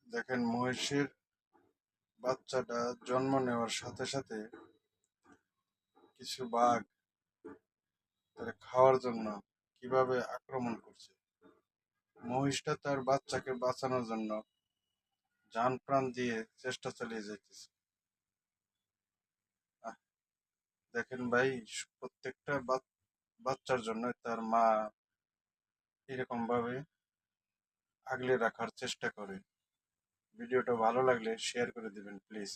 দেখেন, মহিষের বাচ্চাটা জন্ম নেওয়ার সাথে সাথে কিছু বাঘ তার খাওয়ার জন্য কিভাবে আক্রমণ করছে। মহিষটা তার বাচ্চাকে বাঁচানোর জন্য জান প্রাণ দিয়ে চেষ্টা চালিয়ে যাইতেছে। আহ, দেখেন ভাই, প্রত্যেকটা বাচ্চার জন্য তার মা এরকম ভাবে আগলে রাখার চেষ্টা করে। ভিডিওটা ভালো লাগলে শেয়ার করে দিবেন প্লিজ।